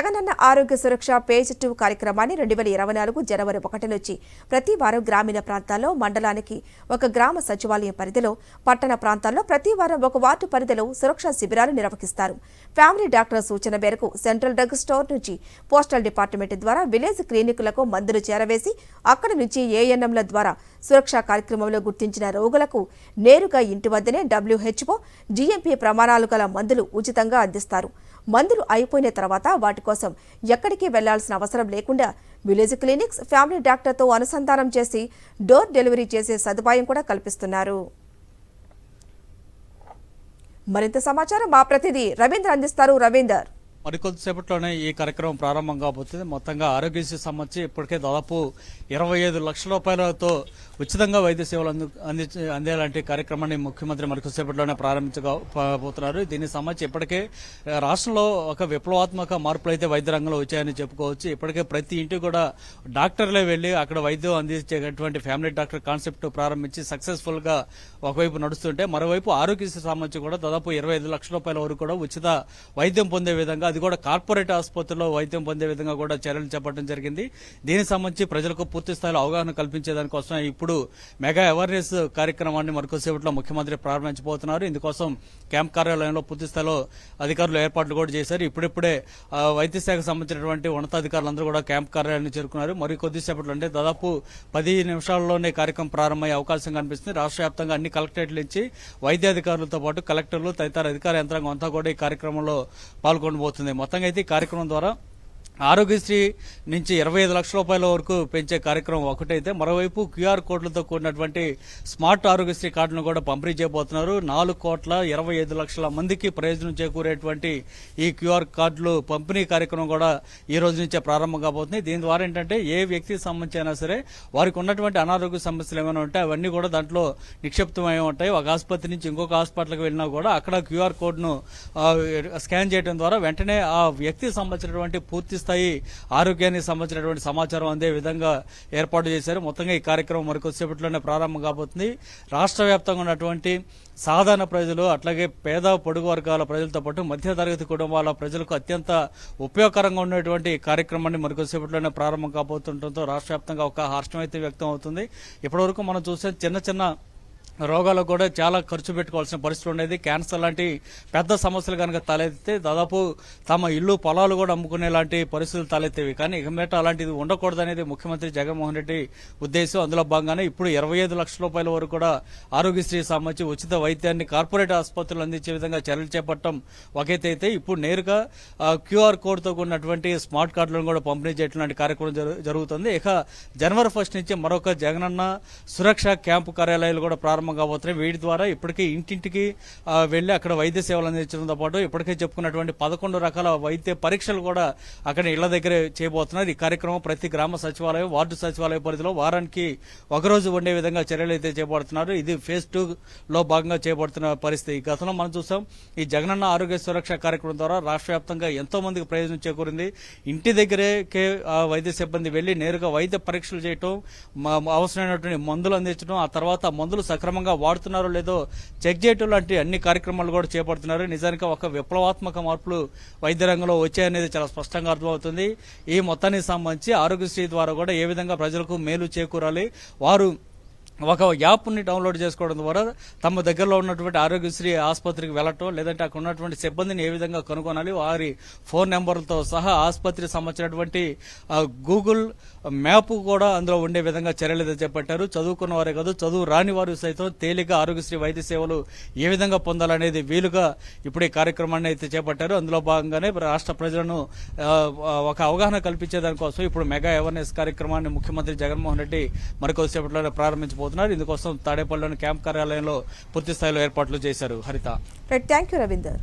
జగనన్న ఆరోగ్య సురక్ష పేజ్ 2 కార్యక్రమాన్ని 2024 జనవరి 1 నుంచి ప్రతి వారం గ్రామీణ ప్రాంతాల్లో మండలానికి ఒక గ్రామ సచివాలయం పరిధిలో, పట్టణ ప్రాంతాల్లో ప్రతి వారం ఒక వార్డు పరిధిలో సురక్షా శిబిరాలు నిర్వహిస్తారు. ఫ్యామిలీ డాక్టర్ సూచన మేరకు సెంట్రల్ డ్రగ్ స్టోర్ నుంచి పోస్టల్ డిపార్ట్మెంట్ ద్వారా విలేజ్ క్లినిక్లకు మందులు చేరవేసి అక్కడి నుంచి ఏఎన్ఎంల ద్వారా సురక్షా కార్యక్రమంలో గుర్తించిన రోగులకు నేరుగా ఇంటి వద్దనే WHO, GMP ప్రమాణాలు గల మందులు ఉచితంగా అందిస్తారు. మందులు అయిపోయిన తర్వాత వాటి కోసం ఎక్కడికి వెళ్లాల్సిన అవసరం లేకుండా విలేజ్ క్లినిక్స్ ఫ్యామిలీ డాక్టర్తో అనుసంధానం చేసి డోర్ డెలివరీ చేసే సదుపాయం కూడా కల్పిస్తున్నారు. మరింత సమాచారం మా ప్రతినిధి రవీందర్ అందిస్తారు. రవీందర్, మరికొద్దిసేపట్లోనే ఈ కార్యక్రమం ప్రారంభం కాబోతుంది. మొత్తంగా ఆరోగ్యశ్రీ సంబంధించి ఇప్పటికే దాదాపు 25 లక్షల రూపాయలతో ఉచితంగా వైద్య సేవలు అందేలాంటి కార్యక్రమాన్ని ముఖ్యమంత్రి మరికొద్దిసేపట్లోనే ప్రారంభించబోతున్నారు. దీనికి సంబంధించి ఇప్పటికే రాష్ట్రంలో ఒక విప్లవాత్మక మార్పులు అయితే వైద్య రంగంలో వచ్చాయని చెప్పుకోవచ్చు. ఇప్పటికే ప్రతి ఇంటికి కూడా డాక్టర్లే వెళ్లి అక్కడ వైద్యం అందించేటువంటి ఫ్యామిలీ డాక్టర్ కాన్సెప్ట్ ప్రారంభించి సక్సెస్ఫుల్ గా ఒకవైపు నడుస్తుంటే, మరోవైపు ఆరోగ్యశ్రీ సంబంధించి కూడా దాదాపు 25 లక్షల రూపాయల వరకు కూడా ఉచిత వైద్యం పొందే విధంగా, అది కూడా కార్పొరేట్ ఆసుపత్రుల్లో వైద్యం పొందే విధంగా కూడా చర్యలు చేపట్టడం జరిగింది. దీనికి సంబంధించి ప్రజలకు పూర్తి స్థాయిలో అవగాహన కల్పించేదానికోసం ఇప్పుడు మెగా అవేర్నెస్ కార్యక్రమాన్ని మరికొద్దిసేపట్లో ముఖ్యమంత్రి ప్రారంభించబోతున్నారు. ఇందుకోసం క్యాంప్ కార్యాలయంలో పూర్తి స్థాయిలో అధికారులు ఏర్పాట్లు కూడా చేశారు. ఇప్పుడిప్పుడే వైద్య శాఖకు సంబంధించినటువంటి ఉన్నతాధికారులందరూ కూడా క్యాంప్ కార్యాలయాన్ని చేరుకున్నారు. మరి కొద్దిసేపట్లో అంటే దాదాపు 10 నిమిషాల్లోనే కార్యక్రమం ప్రారంభమయ్యే అవకాశం కనిపిస్తుంది. రాష్ట్ర వ్యాప్తంగా అన్ని కలెక్టరేట్ల నుంచి వైద్యాధికారులతో పాటు కలెక్టర్లు తదితర అధికార యంత్రాంగం అంతా కూడా ఈ కార్యక్రమంలో పాల్గొనబోతుంది. మొత్తంగా అయితే ఈ కార్యక్రమం ద్వారా ఆరోగ్యశ్రీ నుంచి 25 లక్షల రూపాయల వరకు పెంచే కార్యక్రమం ఒకటైతే, మరోవైపు QR కోడ్లతో కూడినటువంటి స్మార్ట్ ఆరోగ్యశ్రీ కార్డులను కూడా పంపిణీ చేయబోతున్నారు. 4,25,00,000 మందికి ప్రయోజనం చేకూరేటువంటి ఈ QR కార్డులు పంపిణీ కార్యక్రమం కూడా ఈ రోజు నుంచే ప్రారంభం కాబోతుంది. దీని ద్వారా ఏంటంటే ఏ వ్యక్తికి సంబంధించి అయినా సరే వారికి ఉన్నటువంటి అనారోగ్య సమస్యలు ఏమైనా ఉంటే అవన్నీ కూడా దాంట్లో నిక్షిప్తమై ఉంటాయి. ఒక ఆసుపత్రి నుంచి ఇంకొక హాస్పిటల్కి వెళ్ళినా కూడా అక్కడ QR కోడ్ను స్కాన్ చేయడం ద్వారా వెంటనే ఆ వ్యక్తికి సంబంధించినటువంటి పూర్తి స్థాయి ఆరోగ్యానికి సంబంధించినటువంటి సమాచారం అందే విధంగా ఏర్పాటు చేశారు. మొత్తంగా ఈ కార్యక్రమం మరికొద్దిసేపట్లోనే ప్రారంభం కాబోతుంది. రాష్ట్ర వ్యాప్తంగా ఉన్నటువంటి సాధారణ ప్రజలు, అట్లాగే పేద పొడుగు వర్గాల ప్రజలతో పాటు మధ్యతరగతి కుటుంబాల ప్రజలకు అత్యంత ఉపయోగకరంగా ఉన్నటువంటి కార్యక్రమాన్ని మరికొద్దిసేపట్లోనే ప్రారంభం కాబోతుండటంతో రాష్ట్ర వ్యాప్తంగా ఒక హర్షం అయితే వ్యక్తం అవుతుంది. ఇప్పటివరకు మనం చూసే చిన్న చిన్న రోగాలకు కూడా చాలా ఖర్చు పెట్టుకోవాల్సిన పరిస్థితి ఉండేది. క్యాన్సర్ లాంటి పెద్ద సమస్యలు కనుక తలెత్తితే దాదాపు తమ ఇల్లు పొలాలు కూడా అమ్ముకునే లాంటి పరిస్థితులు తలెత్తేవి. కానీ ఇక మీట అలాంటిది ఉండకూడదనేది ముఖ్యమంత్రి జగన్మోహన్ రెడ్డి ఉద్దేశం. అందులో భాగంగానే ఇప్పుడు 25 లక్షల రూపాయల వరకు కూడా ఆరోగ్యశ్రీ సంబంధించి ఉచిత వైద్యాన్ని కార్పొరేట్ ఆసుపత్రులు అందించే విధంగా చర్యలు చేపట్టడం ఒకైతే, ఇప్పుడు నేరుగా QR కోడ్తో కూడినటువంటి స్మార్ట్ కార్డులను కూడా పంపిణీ చేయడం కార్యక్రమం జరుగుతుంది. ఇక జనవరి 1 నుంచి మరొక జగనన్న సురక్ష క్యాంపు కార్యాలయాలు కూడా ప్రారంభం కాబోతున్నాయి. వీటి ద్వారా ఇప్పటికీ ఇంటింటికి వెళ్లి అక్కడ వైద్య సేవలు అందించడంతో పాటు ఇప్పటికే చెప్పుకున్నటువంటి 11 రకాల వైద్య పరీక్షలు కూడా అక్కడ ఇళ్ల దగ్గరే చేయబోతున్నారు. ఈ కార్యక్రమం ప్రతి గ్రామ సచివాలయం, వార్డు సచివాలయ పరిధిలో వారానికి ఒకరోజు ఉండే విధంగా చర్యలు అయితే చేపడుతున్నారు. ఇది ఫేజ్ 2 లో భాగంగా చేపడుతున్న పరిస్థితి. గతంలో మనం చూసాం ఈ జగనన్న ఆరోగ్య సురక్ష కార్యక్రమం ద్వారా రాష్ట్ర వ్యాప్తంగా ఎంతో మందికి ప్రయోజనం చేకూరింది. ఇంటి దగ్గరే వైద్య సిబ్బంది వెళ్లి నేరుగా వైద్య పరీక్షలు చేయటం, అవసరమైనటువంటి మందులు అందించడం, ఆ తర్వాత మందులు సక్రమంగా వాడుతున్నారో లేదో చెక్ చేయటం లాంటి అన్ని కార్యక్రమాలు కూడా చేపడుతున్నారు. నిజానికి ఒక విప్లవాత్మక మార్పులు వైద్య రంగంలో వచ్చాయనేది చాలా స్పష్టంగా అర్థమవుతుంది. ఈ మొత్తానికి సంబంధించి ఆరోగ్యశ్రీ ద్వారా కూడా ఏ విధంగా ప్రజలకు మేలు చేకూరాలి, వారు ఒక యాప్ని డౌన్లోడ్ చేసుకోవడం ద్వారా తమ దగ్గరలో ఉన్నటువంటి ఆరోగ్యశ్రీ ఆసుపత్రికి వెళ్లటం, లేదంటే అక్కడ ఉన్నటువంటి సిబ్బందిని ఏ విధంగా కనుగొనాలి, వారి ఫోన్ నెంబర్లతో సహా ఆసుపత్రికి సంబంధించినటువంటి గూగుల్ మ్యాప్ కూడా అందులో ఉండే విధంగా చర్యలు చేపట్టారు. చదువుకున్న వారే కాదు, చదువు రాని వారు సైతం తేలిక ఆరోగ్యశ్రీ వైద్య సేవలు ఏ విధంగా పొందాలనేది వీలుగా ఇప్పుడు ఈ కార్యక్రమాన్ని అయితే చేపట్టారు. అందులో భాగంగానే రాష్ట్ర ప్రజలను ఒక అవగాహన కల్పించేదానికోసం ఇప్పుడు మెగా అవేర్నెస్ కార్యక్రమాన్ని ముఖ్యమంత్రి జగన్మోహన్ రెడ్డి మరికొద్దిసేపట్లోనే ప్రారంభించబోతున్నారు. ఇందుకోసం తాడేపల్లిలోని క్యాంప్ కార్యాలయంలో పూర్తి స్థాయిలో ఏర్పాట్లు చేశారు. హరిత, థ్యాంక్ యూ రవీందర్.